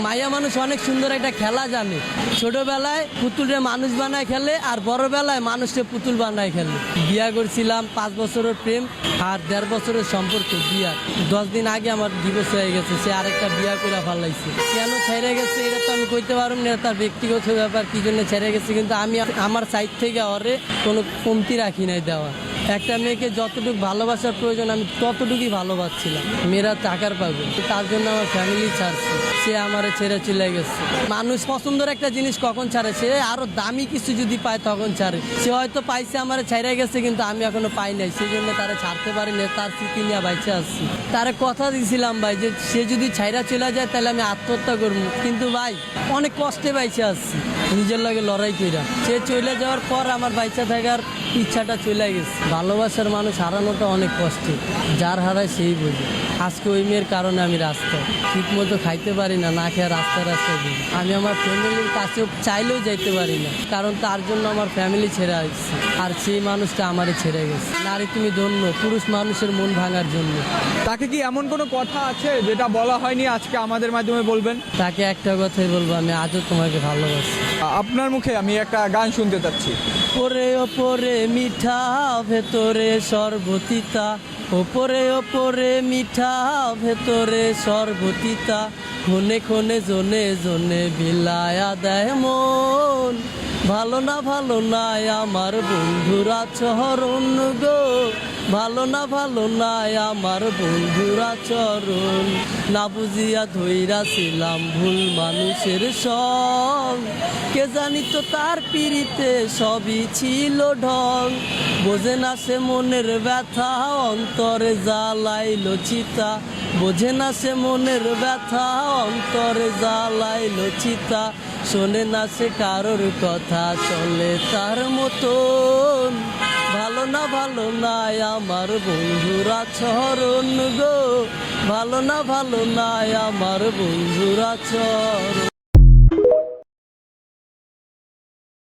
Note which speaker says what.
Speaker 1: মাইয়া মানুষ অনেক সুন্দর একটা খেলা জানে। ছোটবেলায় পুতুলরে মানুষ বানায় খেলে, আর বড়বেলায় মানুষকে পুতুল বানায় খেলে। বিয়া করছিলাম, 5 বছরের প্রেম আর 1.5 বছরের সম্পর্ক বিয়া। 10 দিন আগে আমার ডিভোর্স হয়ে গেছে, সে আরেকটা বিয়া করে ফেলাইছে। কেন ছেড়ে গেছে এটা তো আমি কইতে পারব না, তার ব্যক্তিগত ব্যাপার, কি জন্য ছেড়ে গেছে। কিন্তু আমি আমার সাইড থেকে ওরে কোনো কমতি রাখি নাই দেওয়া। একটা মেয়েকে যতটুকু ভালোবাসার প্রয়োজন আমি ততটুকুই ভালোবাসছিলাম। মেয়েরা টাকার পাবে, তার জন্য আমার ফ্যামিলি ছাড়ছে, সে আমারে ছেড়ে চলে গেছে। মানুষ পছন্দের একটা জিনিস কখন ছাড়ে, সে আরো দামি কিছু যদি পায় তখন ছাড়ে। সে হয়তো পাইছে আমারে ছেড়ে গেছে, কিন্তু আমি এখনো পাই নাই, সেই জন্য তারা ছাড়তে পারি না। তার স্মৃতি নিয়ে বাইচে আসছি। তারে কথা দিয়েছিলাম ভাই যে সে যদি ছাইরা চলে যায় তাহলে আমি আত্মহত্যা করবো, কিন্তু ভাই অনেক কষ্টে বাইচে আসছি নিজের লগে লড়াই কইরা। সে চলে যাওয়ার পর আমার বাইচা থাকার ইচ্ছাটা চলে গেছে। ভালোবাসার মানুষ হারানোটা অনেক কষ্ট, যার হারায় সেই বোঝে। আজকে ওই মেয়ের কারণে আমি রাস্তায় ঠিক মতো খাইতে পারি না, না খেয়ে রাস্তায় রাস্তায় ঘুরি। আমি আমার ফ্যামিলির কাছেও চাইলেও যাইতে পারি না, কারণ তার জন্য আমার ফ্যামিলি ছেড়ে আসছে, আর সেই মানুষটা আমারে ছেড়ে গেছে। নারী তুমি ধন্য, পুরুষ মানুষের মন ভাঙার জন্য।
Speaker 2: তাকে কি এমন কোনো কথা আছে যেটা বলা হয়নি, আজকে আমাদের মাধ্যমে বলবেন?
Speaker 1: তাকে একটা কথাই বলবো, আমি আজও তোমাকে ভালোবাসি।
Speaker 2: আপনার মুখে আমি একটা গান শুনতে চাচ্ছি।
Speaker 1: ওপরে ওপরে মিঠা, ভেতরে সর্বতিতা। ওপরে ওপরে মিঠা, ভেতরে সর্বতিতা। ক্ষণে ক্ষণে জনে জনে বিলায়া দেয় মন। ভালো না আমার বন্ধুরা চরণ গো, ভালো না আমার বন্ধুরা চরণ। না বুঝিয়া ধইরাছিলাম ভুল মানুষের সং, কে জানিত তার পিড়িতে সবই ছিল ঢং। বোঝে না সে মনের ব্যথা, অন্তরে জ্বালাইল চিতা। বোঝে না সে মনের ব্যথা, অন্তরে জ্বালাইল চিতা। শোনে না সে কারোর কথা, চলে তার মতন। ভালো না আমার বন্ধুরা চরণ গো, ভালো না আমার বন্ধুরা চরণ।